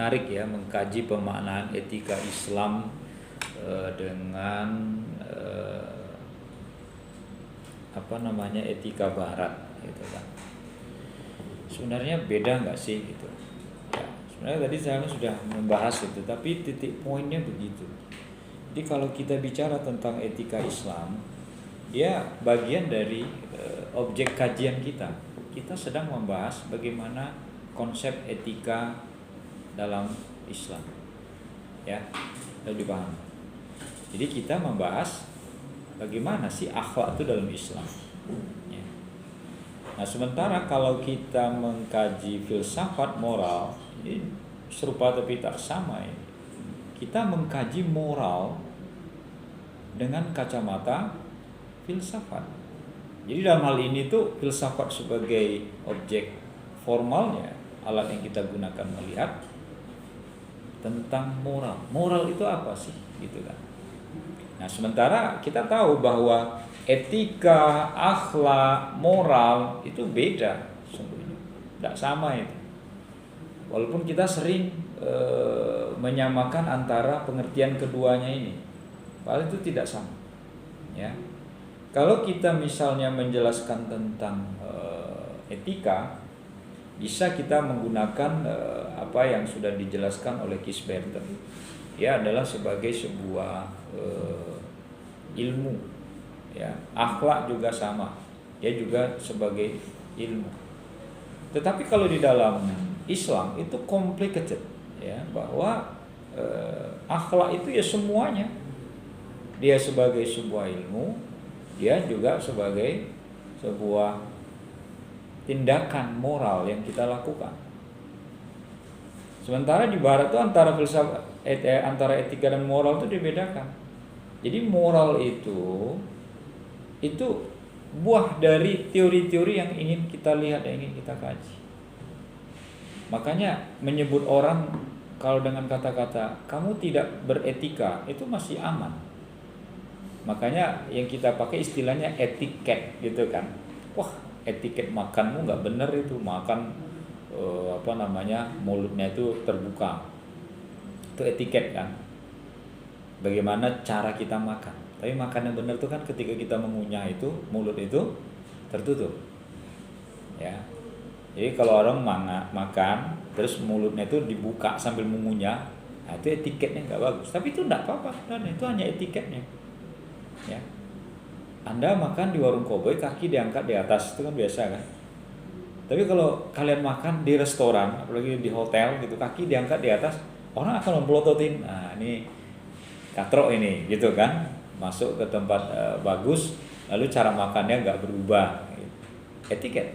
menarik ya mengkaji pemaknaan etika Islam dengan etika Barat gitu kan. Sebenarnya beda nggak sih gitu? Ya, sebenarnya tadi saya sudah membahas itu, tapi titik poinnya begitu. Jadi kalau kita bicara tentang etika Islam, dia bagian dari objek kajian kita. Kita sedang membahas bagaimana konsep etika dalam Islam, ya, lebih paham. Jadi kita membahas bagaimana sih akhlak itu dalam Islam. Ya. Nah, sementara kalau kita mengkaji filsafat moral, ini serupa tapi tak sama ya. Kita mengkaji moral dengan kacamata filsafat. Jadi dalam hal ini tuh filsafat sebagai objek formalnya, alat yang kita gunakan melihat tentang moral. Moral itu apa sih? Gitu kan. Nah, sementara kita tahu bahwa etika, akhlak, moral itu beda sungguhnya. Tidak sama itu. Walaupun kita sering menyamakan antara pengertian keduanya ini, padahal itu tidak sama. Ya. Kalau kita misalnya menjelaskan tentang etika, bisa kita menggunakan apa yang sudah dijelaskan oleh Kisberter. Dia adalah sebagai sebuah ilmu. Ya, akhlak juga sama. Dia juga sebagai ilmu. Tetapi kalau di dalam Islam itu complicated, ya, bahwa akhlak itu ya semuanya. Dia sebagai sebuah ilmu, dia juga sebagai sebuah tindakan moral yang kita lakukan. Sementara di Barat itu antara etika dan moral itu dibedakan. Jadi moral itu buah dari teori-teori yang ingin kita lihat, yang ingin kita kaji. Makanya menyebut orang kalau dengan kata-kata kamu tidak beretika itu masih aman. Makanya yang kita pakai istilahnya etiket gitu kan. Wah, etiket makanmu nggak bener itu, makan mulutnya itu terbuka. Itu etiket kan. Bagaimana cara kita makan. Tapi makan yang benar itu kan ketika kita mengunyah itu mulut itu tertutup. Ya. Jadi kalau orang makan terus mulutnya itu dibuka sambil mengunyah, nah itu etiketnya nggak bagus. Tapi itu nggak apa-apa, itu hanya etiketnya. Ya. Anda makan di warung koboi kaki diangkat di atas, itu kan biasa kan. Tapi kalau kalian makan di restoran, apalagi di hotel gitu, kaki diangkat di atas, orang akan memelototin. Nah, ini katrok ini gitu kan. Masuk ke tempat bagus, lalu cara makannya nggak berubah. Etiket.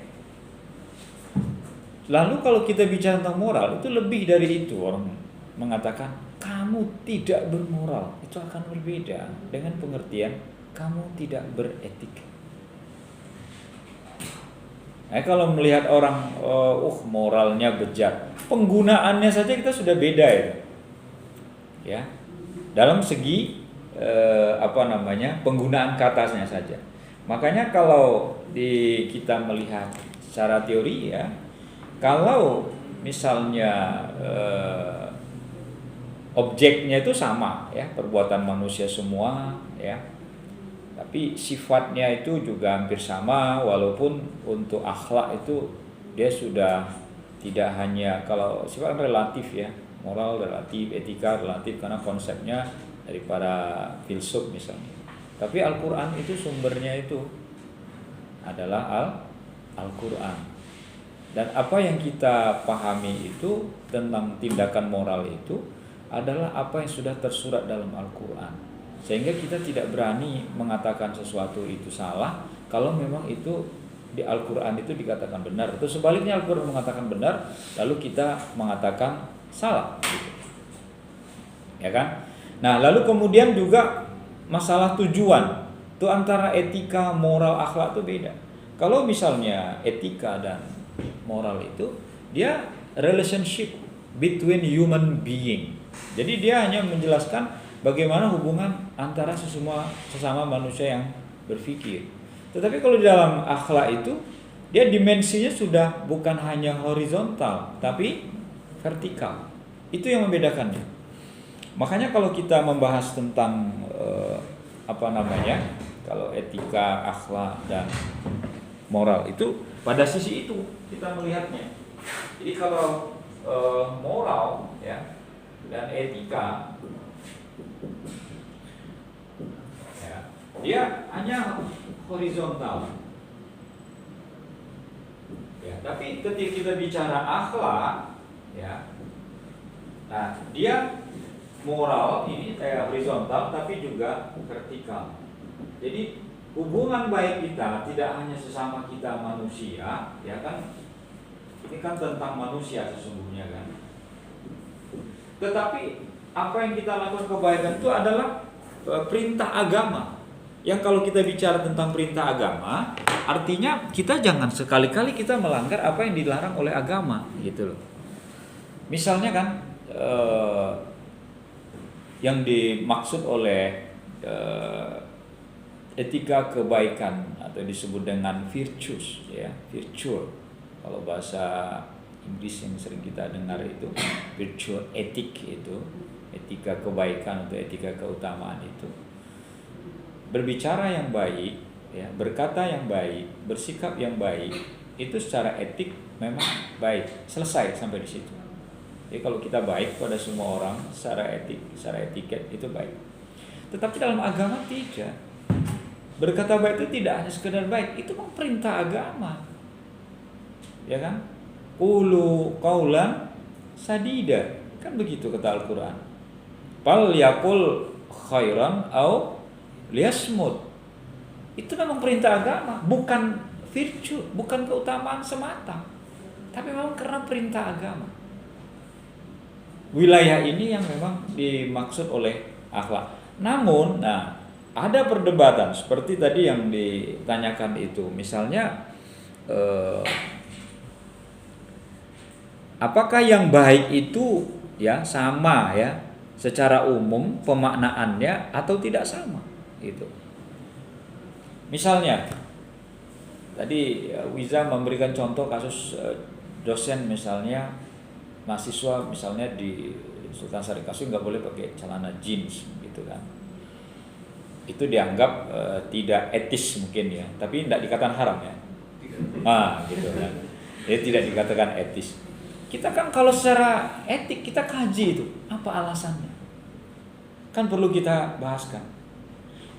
Lalu kalau kita bicara tentang moral, itu lebih dari itu. Orang mengatakan kamu tidak bermoral, itu akan berbeda dengan pengertian kamu tidak beretika. Nah, kalau melihat orang moralnya bejat, penggunaannya saja kita sudah beda ya. Ya. Dalam segi penggunaan katanya saja. Makanya kalau kita melihat secara teori ya, kalau misalnya objeknya itu sama ya, perbuatan manusia semua ya, tapi sifatnya itu juga hampir sama, walaupun untuk akhlak itu dia sudah tidak hanya, kalau sifat relatif ya, moral relatif, etika relatif karena konsepnya dari para filsuf misalnya. Tapi Al-Quran itu sumbernya itu adalah Al-Quran. Dan apa yang kita pahami itu tentang tindakan moral itu adalah apa yang sudah tersurat dalam Al-Quran. Sehingga kita tidak berani mengatakan sesuatu itu salah kalau memang itu di Al-Quran itu dikatakan benar. Atau sebaliknya Al-Quran mengatakan benar, lalu kita mengatakan salah. Ya kan? Nah, lalu kemudian juga masalah tujuan. Itu antara etika, moral, akhlak itu beda. Kalau misalnya etika dan moral itu dia relationship between human being. Jadi dia hanya menjelaskan bagaimana hubungan antara sesama manusia yang berpikir. Tetapi kalau di dalam akhlak itu dia dimensinya sudah bukan hanya horizontal tapi vertikal. Itu yang membedakannya. Makanya kalau kita membahas tentang kalau etika, akhlak dan moral itu pada sisi itu kita melihatnya. Jadi kalau moral ya dan etika ya, dia hanya horizontal. Ya, tapi ketika kita bicara akhlak ya, nah dia moral ini kayak horizontal tapi juga vertikal. Jadi hubungan baik kita tidak hanya sesama kita manusia, ya kan? Ini kan tentang manusia sesungguhnya kan. Tetapi apa yang kita lakukan kebaikan itu adalah perintah agama. Yang kalau kita bicara tentang perintah agama, artinya kita jangan sekali-kali kita melanggar apa yang dilarang oleh agama, gitu loh. Misalnya kan yang dimaksud oleh etika kebaikan atau disebut dengan virtues ya, virtue. Kalau bahasa Inggris yang sering kita dengar itu virtue etik, itu etika kebaikan atau etika keutamaan itu. Berbicara yang baik, ya, berkata yang baik, bersikap yang baik, itu secara etik memang baik. Selesai sampai di situ. Jadi kalau kita baik pada semua orang secara etik, secara etiket itu baik. Tetapi dalam agama tidak. Berkata baik itu tidak hanya sekedar baik, itu memang perintah agama. Ya kan? Qulu qaulan sadida. Kan begitu kata Al-Qur'an. Fal yaqul khairan au liyasmut. Itu memang perintah agama, bukan virtue, bukan keutamaan semata. Tapi memang karena perintah agama. Wilayah ini yang memang dimaksud oleh akhlak. Namun, ada perdebatan seperti tadi yang ditanyakan itu. Misalnya, apakah yang baik itu ya sama ya secara umum pemaknaannya atau tidak sama? Itu. Misalnya, tadi Wiza memberikan contoh kasus dosen misalnya. Mahasiswa misalnya di Sultan Syarikasu nggak boleh pakai celana jeans gitu kan. Itu dianggap tidak etis mungkin ya, tapi tidak dikatakan haram ya. Gitu kan. Jadi tidak dikatakan etis. Kita kan kalau secara etik kita kaji itu, apa alasannya? Kan perlu kita bahaskan.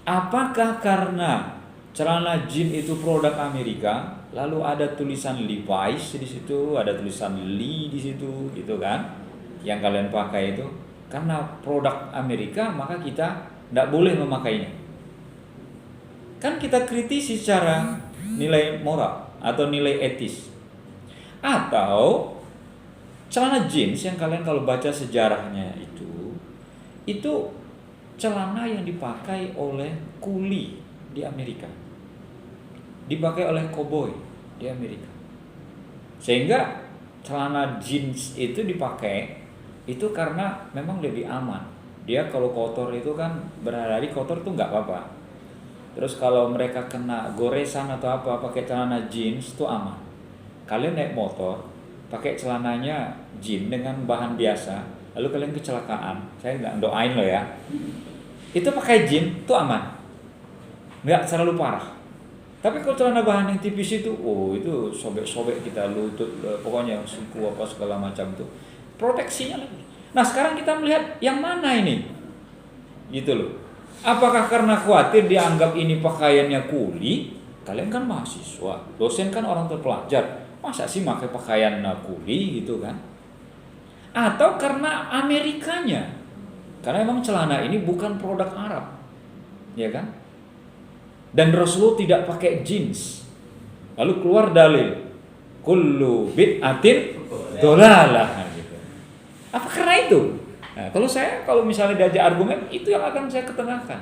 Apakah karena celana jeans itu produk Amerika, lalu ada tulisan Levi's di situ, ada tulisan Lee di situ, gitu kan? Yang kalian pakai itu karena produk Amerika, maka kita tidak boleh memakainya. Kan kita kritisi secara nilai moral atau nilai etis. Atau celana jeans yang kalian kalau baca sejarahnya itu celana yang dipakai oleh kuli di Amerika, dipakai oleh koboi di Amerika, sehingga celana jeans itu dipakai itu karena memang lebih aman. Dia kalau kotor itu kan berhari-hari kotor tuh nggak apa-apa. Terus kalau mereka kena goresan atau apa pakai celana jeans itu aman. Kalian naik motor pakai celananya jeans dengan bahan biasa, lalu kalian kecelakaan, saya nggak doain lo ya, itu pakai jeans itu aman, nggak terlalu parah. Tapi kalau celana bahan yang tipis itu, itu sobek-sobek kita lutut, pokoknya siku apa segala macam itu, proteksinya lagi. Nah sekarang kita melihat yang mana ini, gitu loh. Apakah karena khawatir dianggap ini pakaiannya kuli? Kalian kan mahasiswa, dosen kan orang terpelajar, masa sih pakai pakaian kuli gitu kan? Atau karena Amerikanya, karena memang celana ini bukan produk Arab, ya kan? Dan Rasulullah tidak pakai jeans. Lalu keluar dalil kullu bid'atin dhalalah gitu. Apa karena itu? Nah, kalau misalnya diajak argumen, itu yang akan saya ketengahkan.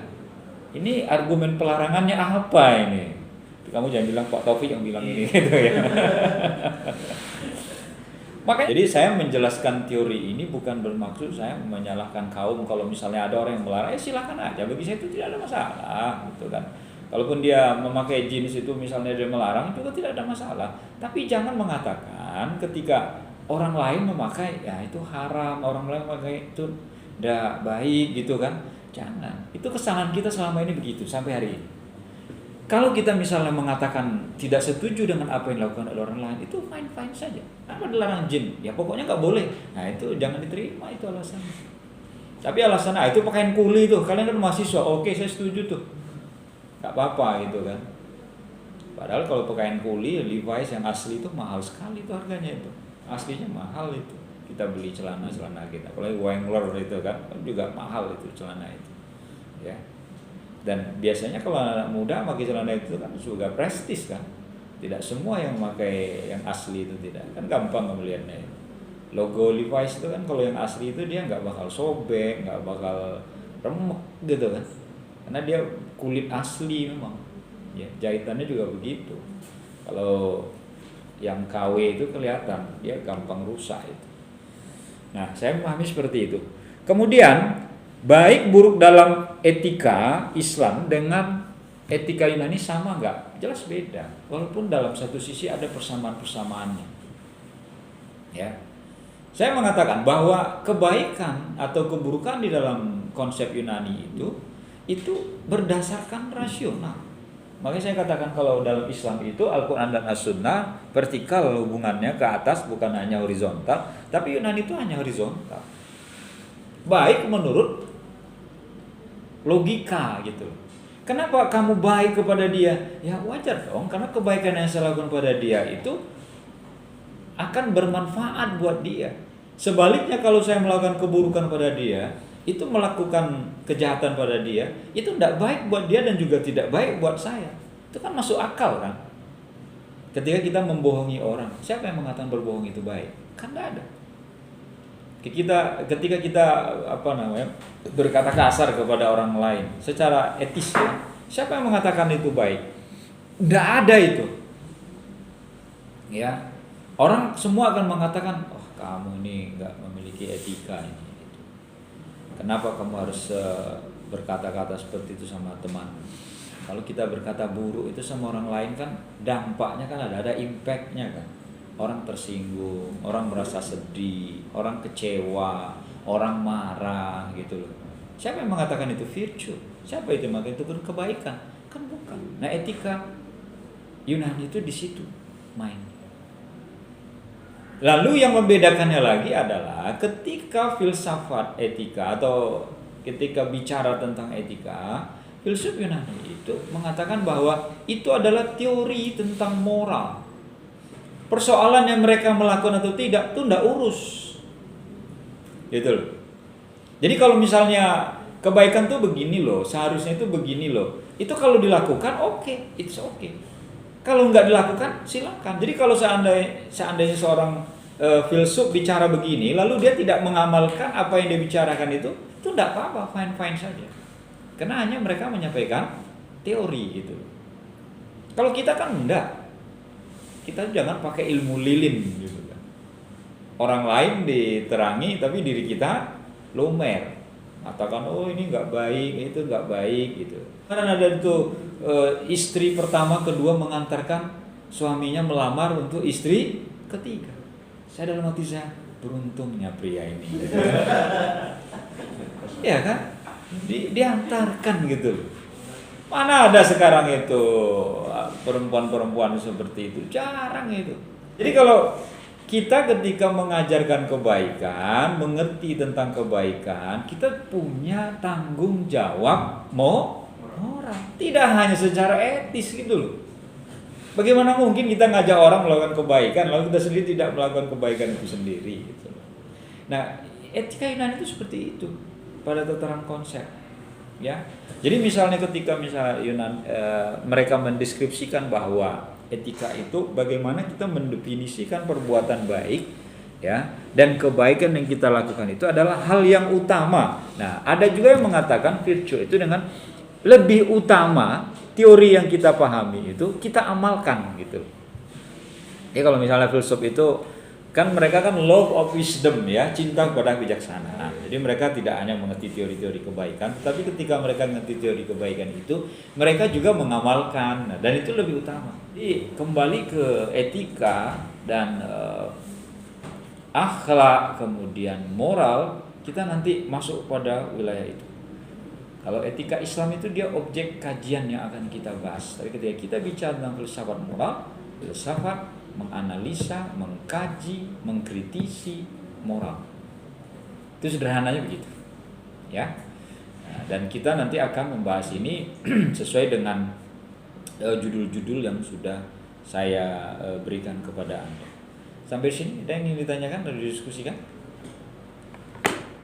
Ini argumen pelarangannya apa ini? Kamu jangan bilang Pak Taufik yang bilang ini gitu ya. Makanya jadi saya menjelaskan teori ini bukan bermaksud saya menyalahkan kaum kalau misalnya ada orang yang melarang, silakan aja, bagi saya itu tidak ada masalah gitu kan. Kalaupun dia memakai jeans itu misalnya dia melarang, itu tidak ada masalah. Tapi jangan mengatakan ketika orang lain memakai, ya itu haram, orang lain memakai itu tidak baik gitu kan. Jangan. Itu kesalahan kita selama ini begitu sampai hari ini. Kalau kita misalnya mengatakan tidak setuju dengan apa yang dilakukan oleh orang lain, itu fine-fine saja. Apa dilarang jin? Ya pokoknya nggak boleh. Nah itu jangan diterima, itu alasannya. Tapi alasannya itu pakaian kuli tuh, kalian kan mahasiswa, oke saya setuju tuh, nggak apa-apa gitu kan. Padahal kalau pakaian kuli, Levi's yang asli itu mahal sekali itu harganya itu, aslinya mahal itu. Kita beli celana kita, kalau Wrangler itu kan juga mahal itu celana itu, ya. Dan biasanya kalau anak muda pakai celana itu kan juga prestis kan. Tidak semua yang memakai yang asli itu tidak. Kan gampang melihatnya. Logo Levi's itu kan kalau yang asli itu dia nggak bakal sobek, nggak bakal remek gitu kan. Karena dia kulit asli memang. Ya, jahitannya juga begitu. Kalau yang KW itu kelihatan dia gampang rusak itu. Nah, saya memahami seperti itu. Kemudian baik buruk dalam etika Islam dengan etika Yunani sama nggak? Jelas beda. Walaupun dalam satu sisi ada persamaan-persamaannya. Ya, saya mengatakan bahwa kebaikan atau keburukan di dalam konsep Yunani itu berdasarkan rasional. Makanya saya katakan kalau dalam Islam itu Al-Quran dan As-Sunnah vertikal hubungannya ke atas, bukan hanya horizontal. Tapi Yunani itu hanya horizontal. Baik menurut logika gitu. Kenapa kamu baik kepada dia? Ya wajar dong, karena kebaikan yang saya lakukan pada dia itu akan bermanfaat buat dia. Sebaliknya kalau saya melakukan keburukan pada dia, itu melakukan kejahatan pada dia, itu tidak baik buat dia dan juga tidak baik buat saya. Itu kan masuk akal kan. Ketika kita membohongi orang, siapa yang mengatakan berbohong itu baik? Kan tidak ada. Ketika kita berkata kasar kepada orang lain secara etis ya, siapa yang mengatakan itu baik? Tidak ada itu. Ya, orang semua akan mengatakan, oh kamu ini nggak memiliki etika ini. Kenapa kamu harus berkata-kata seperti itu sama teman? Kalau kita berkata buruk itu sama orang lain kan dampaknya kan ada impact-nya kan. Orang tersinggung, orang merasa sedih, orang kecewa, orang marah gitu loh. Siapa yang mengatakan itu virtue? Siapa itu yang mengatakan itu kebaikan? Kan bukan. Nah, etika Yunani itu di situ main. Lalu yang membedakannya lagi adalah ketika filsafat etika atau ketika bicara tentang etika, filsuf Yunani itu mengatakan bahwa itu adalah teori tentang moral. Persoalan yang mereka melakukan atau tidak itu tidak urus. Gitu loh. Jadi kalau misalnya kebaikan tuh begini loh, seharusnya itu begini loh. Itu kalau dilakukan oke, it's okay. Kalau nggak dilakukan silakan. Jadi kalau seandainya seorang filsuf bicara begini, lalu dia tidak mengamalkan apa yang dia bicarakan itu tidak apa-apa, fine saja. Karena hanya mereka menyampaikan teori gitu. Kalau kita kan enggak. Kita jangan pakai ilmu lilin gitu kan. Orang lain diterangi tapi diri kita lumer. Katakan oh ini nggak baik, itu nggak baik gitu. Karena ada itu istri pertama, kedua mengantarkan suaminya melamar untuk istri ketiga. Saya dalam hati saya beruntungnya pria ini. Ya kan? Diantarkan gitu. Mana ada sekarang itu perempuan-perempuan seperti itu? Jarang itu. Jadi kalau kita ketika mengajarkan kebaikan, mengerti tentang kebaikan, kita punya tanggung jawab moral. Tidak hanya secara etis gitu loh. Bagaimana mungkin kita ngajak orang melakukan kebaikan, lalu kita sendiri tidak melakukan kebaikan itu sendiri gitu. Nah, etika Yunani itu seperti itu pada tataran konsep. Ya. Jadi misalnya ketika mereka mendeskripsikan bahwa etika itu bagaimana kita mendefinisikan perbuatan baik ya, dan kebaikan yang kita lakukan itu adalah hal yang utama. Nah, ada juga yang mengatakan virtue itu dengan lebih utama teori yang kita pahami itu kita amalkan gitu. Ya kalau misalnya filsuf itu kan mereka kan love of wisdom ya, cinta kepada kebijaksanaan. Jadi mereka tidak hanya mengerti teori-teori kebaikan, tapi ketika mereka mengerti teori kebaikan itu, mereka juga mengamalkan, dan itu lebih utama. Jadi kembali ke etika dan akhlak, kemudian moral, kita nanti masuk pada wilayah itu. Kalau etika Islam itu dia objek kajian yang akan kita bahas. Tapi ketika kita bicara tentang filsafat moral, filsafat menganalisa, mengkaji, mengkritisi moral. Itu sederhananya begitu. Ya. Nah, dan kita nanti akan membahas ini sesuai dengan judul-judul yang sudah saya berikan kepada Anda. Sampai sini ada yang ingin ditanyakan atau didiskusikan?